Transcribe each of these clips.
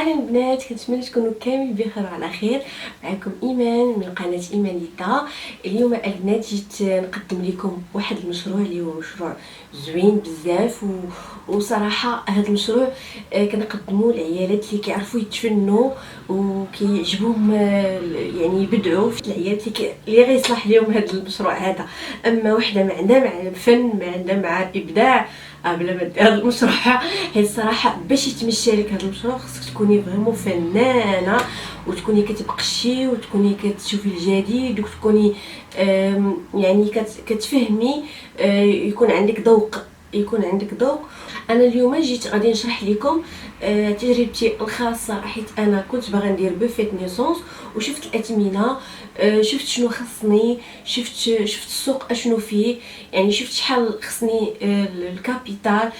اهلا البنات، كنتمنى تكونوا كامل بخير وعلى خير. معكم ايمان من قناه ايمانيتا. اليوم البنات جيت نقدم لكم واحد المشروع اللي هو مشروع زوين بزاف وصراحه هذا المشروع كنقدموه للعيالات اللي كيعرفوا يتفنوا وكيعجبهم يعني يبدعوا في العيالات اللي غيصلح لهم هذا المشروع هذا. اما وحده ما عندها مع الفن، ما عندها مع الابداع بلا ما دير هذا المشروع. حيت الصراحه باش يتمشى لك هذا المشروع خصك تكوني فريمون فنانه وتكوني كتبقشي وتكوني كتشوفي الجديد وتكوني يعني كتفهمي، يكون عندك ذوق. انا اليوم جيت غادي نشرح لكم تجربتي الخاصه، حيت انا كنت باغا ندير بوفيت نيسونس وشفت الاثمنه، شفت شنو خصني، شفت السوق اشنو فيه، يعني شفت شحال خصني الكابيتال،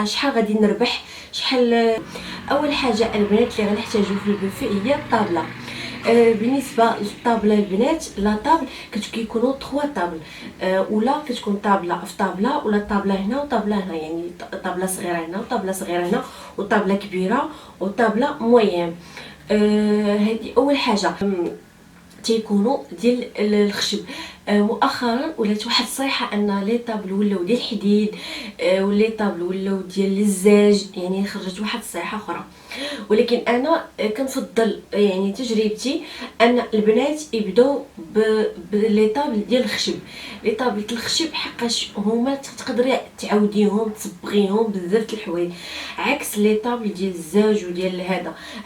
شحال غادي نربح، شحال. اول حاجه البنات اللي غنحتاجو في البوفي هي الطابله. بالنسبه للطابله البنات، لا طابل كيكونوا 3 طابل، ولا كتكون طابله في طابله، ولا طابله هنا وطابله هنا، يعني طابله صغيره هنا وطابله صغيره هنا وطابله كبيره وطابله موين. هذه اول حاجه. تيكونوا ديال الخشب. مؤخرا ولات واحد الصيحه ان لي طابل ولاو ديال الحديد، ولي طابل ولاو ديال الزاج، يعني خرجت واحد الصيحه اخرى. ولكن انا كنفضل يعني تجربتي ان البنات يبداو بلي طابل ديال الخشب. لي طابل الخشب حقاش هما تقدري تعاوديهم تصبغيهم بزاف د الحوايج، عكس لي طابل ديال الزاج وديال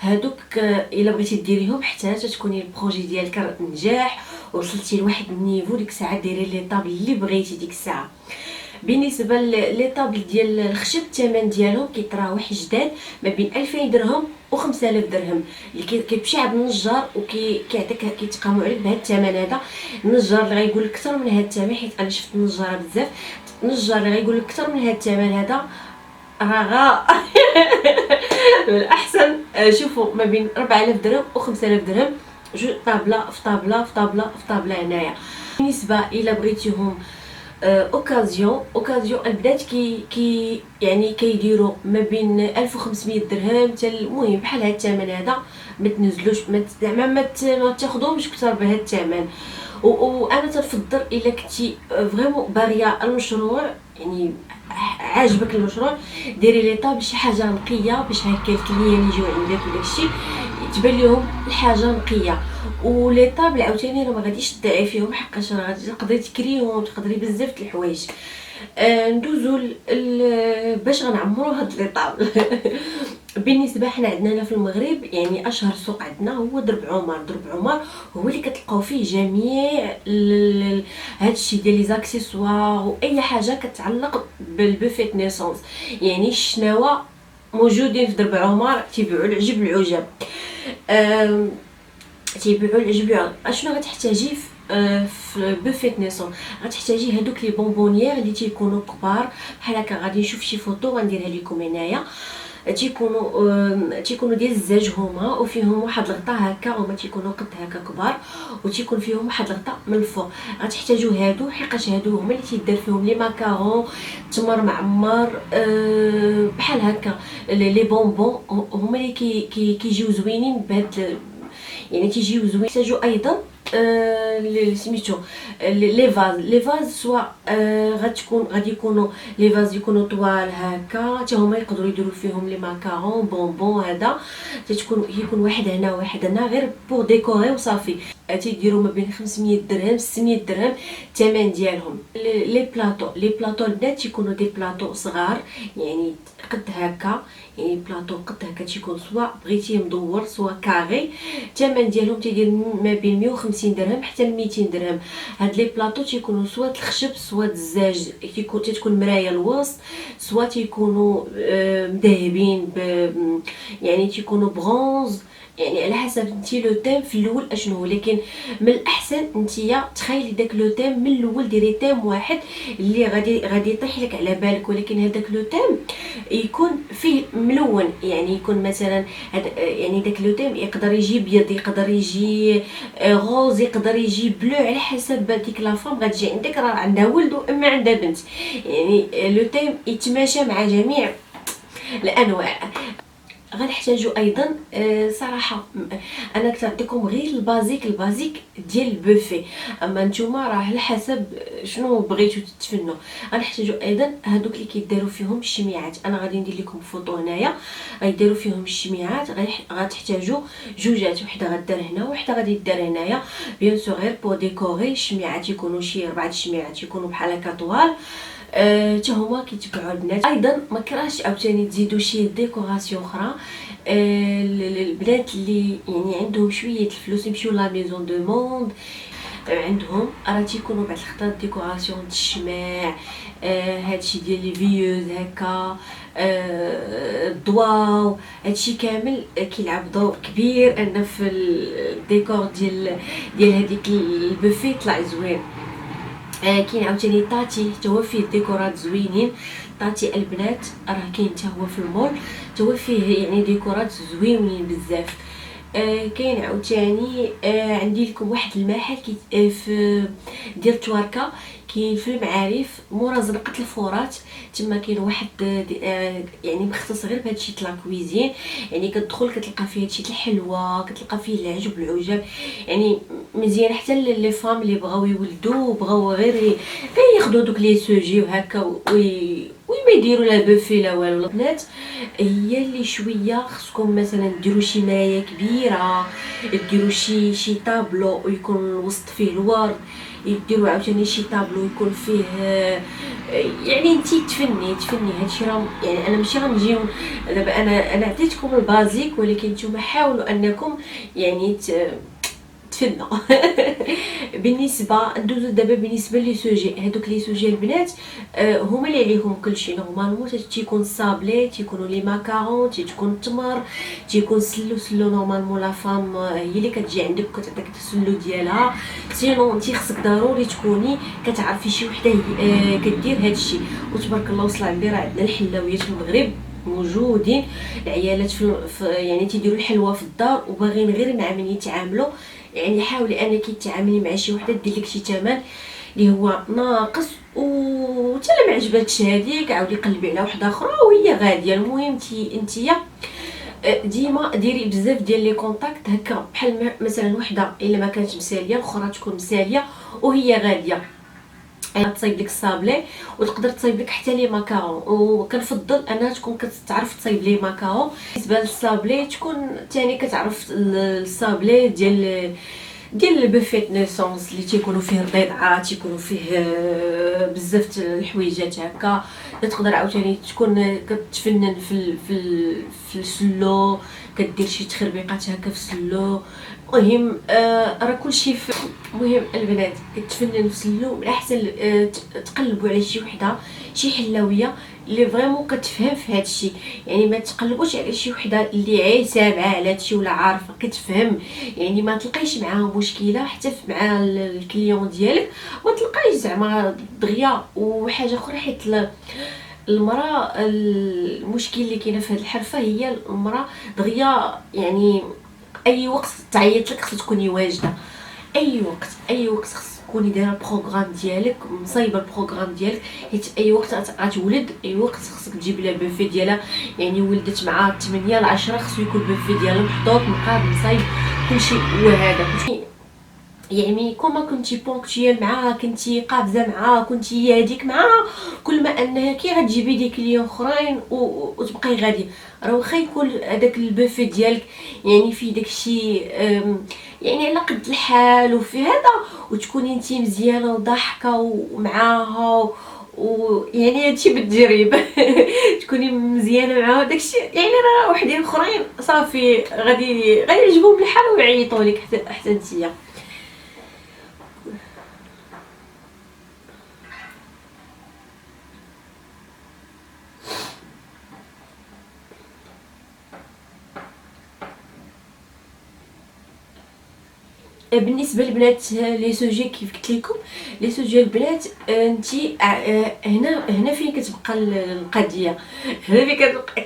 هادوك الا بغيتي ديريهم حتى تكوني البروجي ديالك نجاح وصلتي لواحد النيفو، ديك الساعه ديري لي طابل اللي بغيتي ديك الساعه. بالنسبه لي طابل ديال الخشب الثمن ديالهم كيتراوح جداد ما بين 2000 درهم و 5000 درهم، اللي كيمشي عند النجار وكيعطيك كيتقاموا عليك بهذا الثمن هذا. النجار اللي غيقول لك اكثر من هذا الثمن، حيت انا شفت النجار بزاف، النجار اللي غيقول لك اكثر من هذا الثمن هذا راه الاحسن شوفوا ما بين 4000 درهم و 5000 درهم، جو طابله في طابله في طابله في طابله هنايا. بالنسبه الا بغيتيهم اوكازيون البنات كي يعني كيديروا ما بين 1500 درهم حتى المهم بحال هذا الثمن هذا. ما تنزلوش زعما ما تاخذوهمش اكثر بهذا الثمن. وانا تنفضل الا كنتي فريمون باغيه المشروع، يعني عاجبك المشروع، ديري لي طابل شي حاجه نقيه باش هكا الكليان يجيو عندك وداكشي تبان لهم الحاجه نقيه. ولي طابل عاوتاني راه ما غاديش تضيعي فيهم، حقاش راه غادي تقدري تكريهم، تقدري بزاف د الحوايج. ندوزو باش غنعمرو هاد لي طابل. بالنسبه حنا عندنا في المغرب يعني اشهر سوق عندنا هو درب عمر هو اللي كتلقاو فيه جميع هادشي ديال لي زاكسيسوار واي حاجه كتعلق بالبوفيت نيسونس، يعني الشناوه موجودين في درب عمر، تيبيعوا العجب العجب. اشنو غتحتاجي في بوفيت نيسون؟ غتحتاجي هادوك لي بونبونيير اللي تيكونوا كبار بحال هكا. غادي نشوف شي فوطو غنديرها لكم هنايا. تيكونوا ديال الزاج هما، وفيهم واحد الغطا هكا، هما تيكونوا قد هكا كبار وتيكون فيهم واحد الغطا من الفوق. غتحتاجوا هادو حقاش هادو هما اللي تيدار فيهم لي ماكارون، تمر معمر، بحال هكا لي بونبون هما اللي كيجيو زوينين بهاد، يعني تيجيو زوين. تحتاجوا ايضا سميتو لي فاز سوا غادي يكونوا لي فاز يكونوا طوال هكا، حتى هما يقدروا يديروا فيهم لي ماكارون بونبون. هذا يكون واحد هنا واحد هنا غير بور ديكوري وصافي. تيديروا ما بين 500 درهم 600 درهم الثمن ديالهم. لي بلاطو البنات تيكونوا دي بلاطو صغار، يعني قد هكا، يعني بلاطو قد هكا تيكون سوا بغيتيه مدور سوا كاري. الثمن ديالهم تيدير ما بين 150 درهم حتى 200 درهم. هاد لي بلاطو تيكونوا سوا الخشب سوا الزاج، تكون مرايه الوسط، سوا تيكونوا مذهبين يعني تيكونوا برونز، يعني على حسب انتي لو تيم في الاول اشنو هو. لكن من الاحسن انتيا تخيلي داك لو تيم من الاول، ديري تيم واحد اللي غادي يطيح لك على بالك، ولكن هذاك لو تيم يكون فيه ملون، يعني يكون مثلا يعني داك لو تيم يقدر يجي ابيض، يقدر يجي غوز، يقدر يجي بلو، على حسب ديك لا فام غتجي عندك راه عندها ولد واما عندها بنت. يعني لو تيم يتماشى مع جميع الانواع. غنحتاجو ايضا صراحه انا كنعطيكم غير البازيك ديال البوفي، اما نتوما راه على حسب شنو بغيتو تتفنوا. غنحتاجو ايضا هادوك اللي كيداروا فيهم الشميعات، انا غادي ندير لكم فوطو هنايا غيديروا فيهم الشميعات. غتحتاجوا جوجات، وحده غدار هنا وحده غادي دار هنايا بيان سور غير بو ديكوري. الشميعات يكونوا شي 4 شميعات يكونوا بحال هكا طوال، حتى هما كيتبعوا البنات. ايضا ما كراهش عاوتاني تزيدوا شي ديكوراسيون اخرى. البنات اللي يعني عندهم شويه الفلوس يمشيو لا ميزون دو موند، عندهم راه تيكونوا بعض الخطات ديكوراسيون الشماع، هادشي ديال لي فيوز هكا، الضواو، هادشي كامل كيلعب دور كبير ان في الديكور ديال هذيك البوفي يطلع زوين. كاين عاوتاني طاتي حتى هو فيه ديكورات زوينين. طاتي البنات راه كاين حتى هو في المول، حتى هو فيه يعني ديكورات زوينين بزاف. كاين عاوتاني عندي لكم واحد المحل في ديال تواركا، كاين في المعارف مورا زنقه الفورات. تما كاين واحد يعني مختص غير بهادشي تاع لاكويزين، يعني كتدخل كتلقى فيه هادشي الحلوه، كتلقى فيه العجب العجاب، يعني مزيان حتى لي فام اللي بغاو يولدوا بغاو غير ياخذوا دوك لي سوجي وهكا وما يديروا لا بوفي لا والو. البنات هي اللي شويه خصكم مثلا ديروا شي مرايه كبيره، ديروا شي طابلو ويكون الوسط فيه الورد، يديروا عاوتاني شي طابلو يكون فيه يعني انتي تفني هادشي راه يعني انا ماشي غنجيو دابا انا عطيتكم البازيك، ولكن نتوما حاولوا انكم يعني تفنوا. بالنسبه ندوزو دابا بالنسبه لي سوجي، هادوك لي سوجي البنات هما اللي عليهم كلشي نورمالمون. تيكون صابلي، تيكونوا لي ماكارون، تيكون التمر، تيكون سلو نورمالمون لا فام هي اللي كتجي عندك كتعطيك السلو ديالها. سينو انت خصك ضروري تكوني كتعرفي شي وحده كدير هادشي. وتبارك الله وصل على راه عندنا الحلاويات في المغرب موجودين، العيالات في يعني تيديروا الحلوه في الدار وباغيين غير مع من يتعاملوا. يعني حاولي انك تتعاملي مع شي وحده دير لك شي ثمن اللي هو ناقص، وحتى لا ما عجبتش هذيك عاودي قلبي على وحده اخرى وهي غاديه. المهم انتيا ديما ديري بزاف ديال لي كونتاكت هكا، بحال مثلا وحده الا ما كانتش مساليه الاخرى تكون مساليه وهي غاديه، تصايب لك الصابلي وتقدر تصايب لك حتى لي ماكارون. وكنفضل انها تكون كتعرف تصايب لي ماكارون. بالنسبه للصابلي تكون ثاني كتعرف الصابلي ديال البوفيت نيسونس اللي تيكونوا فيه البيضعات، تيكونوا فيه بزاف الحويجات هكا. تقدر عاوتاني تكون كتفنن في السلو، كدير شي تخربيقات هكا في السلو. المهم راه كلشي مهم البنات تفنن في السلو. من الاحسن تقلبوا على شي وحده شي حلاويه اللي فريمون كتفهم في هذا الشيء، يعني ما تقلبوش على شي وحده اللي عاي سامعه على هذا الشيء ولا عارفه كتفهم، يعني ما تلقايش معاها مشكله حتى مع الكليون ديالك، ما تلقايش زعما دغيا. وحاجه اخرى حيت المراه المشكل اللي كاينه في هذه الحرفه هي المراه دغيا، يعني اي وقت تعيط لك خصك تكوني واجده، اي وقت خصك تكوني دايره البروغرام ديالك مصايبه البروغرام ديالك، حيت اي وقت غتولد اي وقت خصك تجيب لها البوفي ديالها. يعني ولدت مع 8 ل 10 خصو يكون البوفي ديالها محطوط مقاد مصايب كلشي. وهذا يعني كما كنتي بونكتيال معاها، كنتي قافزه معاها، كنتي هي هذيك معاها، كل ما انها كي غتجيبي دي كليون اخرين وتبقاي غادي، راه واخا يكون هذاك البوفي ديالك يعني فيه داكشي يعني على قد الحال وفي هذا، وتكوني انت مزيانه وضاحكه ومعاها ويعني هادشي بالتجريب. تكوني مزيانه معاها داكشي، يعني راه وحدين اخرين صافي غادي يعجبهم الحال ويعيطوا لك حتى انتيا. بالنسبه للبنات لي سوجي كيف قلت لكم، لي سوجي البنات انتي هنا فين كتبقى القضيه، هنا فين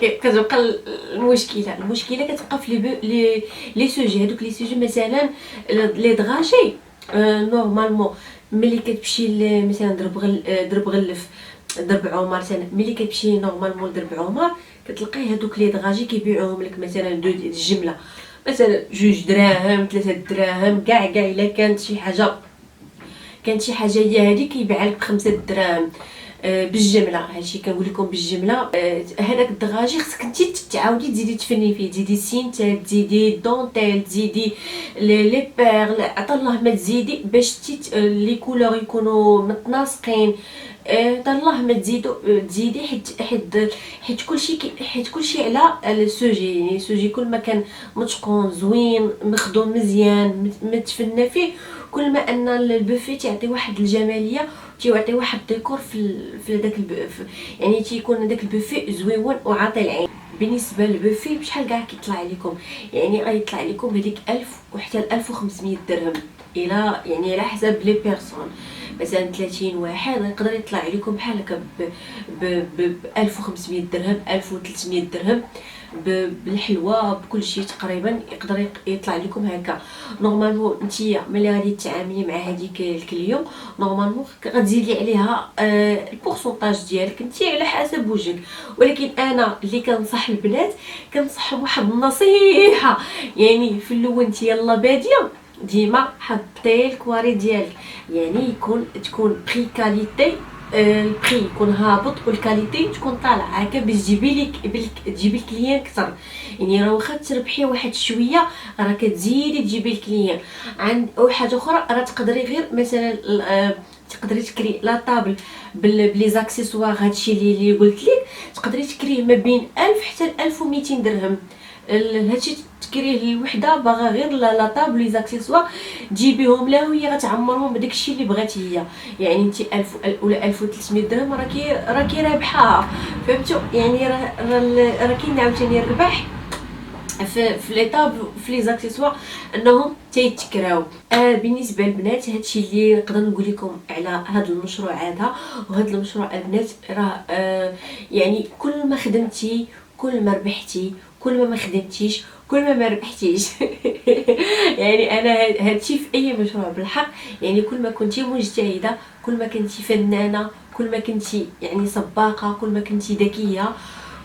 كتبقى المشكله كتبقى في لي سوجي هذوك لي سوجي مثلا لي دغاشي. نورمالمون ملي كتمشي مثلا درب غلف درب عمر مثلا، ملي كتمشي نورمالمون درب عمر كتلقاي هذوك لي دغاجي كيبيعوهم لك مثلا الجمله مثلا 2 دراهم 3 دراهم، كاع الا كانت شي حاجه هي هذيك كيبيعها لك ب5 دراهم بالجمله. هادشي كنقول لكم بالجمله. هذاك الدغاجي خصك انت تعاودي تزيدي تفني فيه، تزيدي سينتات، تزيدي دونتيل، تزيدي لي بيرل، عطا الله ما تزيدي باش لي كولور يكونوا متناسقين. الله ما تزيدي حيت كلشي على السوجي. يعني السوجي كل ما كان متقون زوين مخدوم مزيان متفنى فيه، كل ما ان البوفي تعطي واحد الجماليه، تيعطي واحد الديكور في داك يعني تيكون داك البوفي زويون وعاطي العين. بالنسبه للبوفي بشحال كاع كيطلع لكم؟ يعني غيطلع لكم هذيك 1000 وحتى 1500 درهم، الى يعني على حسب لي بيرسون. مثلا 30 واحد يقدر يطلع لكم بحال هكا ب 1500 درهم 1300 درهم بالحلوه بكل شيء تقريبا. يقدر يطلع لكم هكا. نورمالمون نتيا ملي غادي تتعاملي مع هذيك الكليون نورمالمون غتزيدي عليها البورسونتاج ديالك انت على حسب وجهك. ولكن انا اللي كنصح البنات كنصحهم واحد النصيحه، يعني في الاول انت يلا باديه ديما حطي الكواري ديالك، يعني تكون بري كاليتي، البري يكون هابط والكاليتي تكون طالعه هكا باش تجيبي الكليان كثر. يعني راه واخا تربحي واحد شويه راه كتزيدي تجيبي الكليان. عند او حاجه اخرى راه تقدري غير مثلا تقدري تكري لا طابل بلي زاكسيسوار. هادشي اللي قلت لك تقدري تكريه ما بين 1000 حتى 1200 درهم. هادشي تكريه الوحده باغا غير لا طابل لي زاكسيسوار تجيبيهم لها وهي غتعمرهم بداكشي اللي بغيتي هي. يعني انت 1000 ولا 1300 درهم راكي رابحه. فهمتوا؟ يعني راه كاين عاوتاني الربح في لي طابل في لي زاكسيسوار انهم تيتكراو. بالنسبه للبنات هادشي اللي نقدر نقول لكم على هاد المشروع هذا. وهاد المشروع البنات راه يعني كل ما خدمتي كل ما ربحتي، كل ما خدمتيش كل ما ربحتيش. يعني انا هادشي في اي مشروع بالحق. يعني كل ما كنتي مجتهده كل ما كنتي فنانه، كل ما كنتي يعني سباقه، كل ما كنتي ذكيه،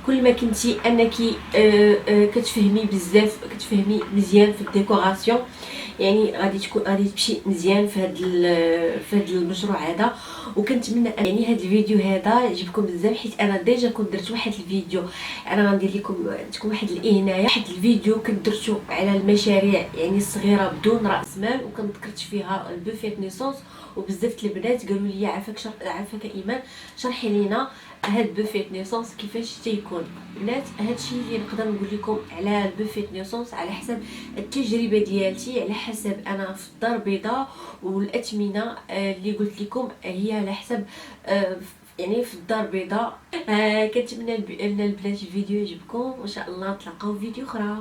كل ما كنتي انك كتفهمي بزاف، كتفهمي مزيان في الديكوراسيون. يعني غادي تمشي مزيان في هذا المشروع هذا. وكنتمنى يعني هذا الفيديو هذا يعجبكم بزاف، حيت انا ديجا كنت درت واحد الفيديو. انا غندير لكم تكون واحد الانايه، واحد الفيديو كنت درتو على المشاريع يعني الصغيره بدون راس مال، وكنت ذكرت فيها البوفيت نيسونس. وبزاف البنات قالوا لي عافاك ايمان شرحي لينا هاد بوفيت نيسونس كيفاش تيكون. بنات هادشي اللي نقدر نقول لكم على البوفيت نيسونس على حسب التجربه ديالتي، على حسب انا في الدار البيضاء والاثمنه اللي قلت لكم هي على حسب يعني في الدار البيضاء. كنتمنى ان البنات الفيديو يعجبكم، وان شاء الله تلاقاو في فيديو اخرى.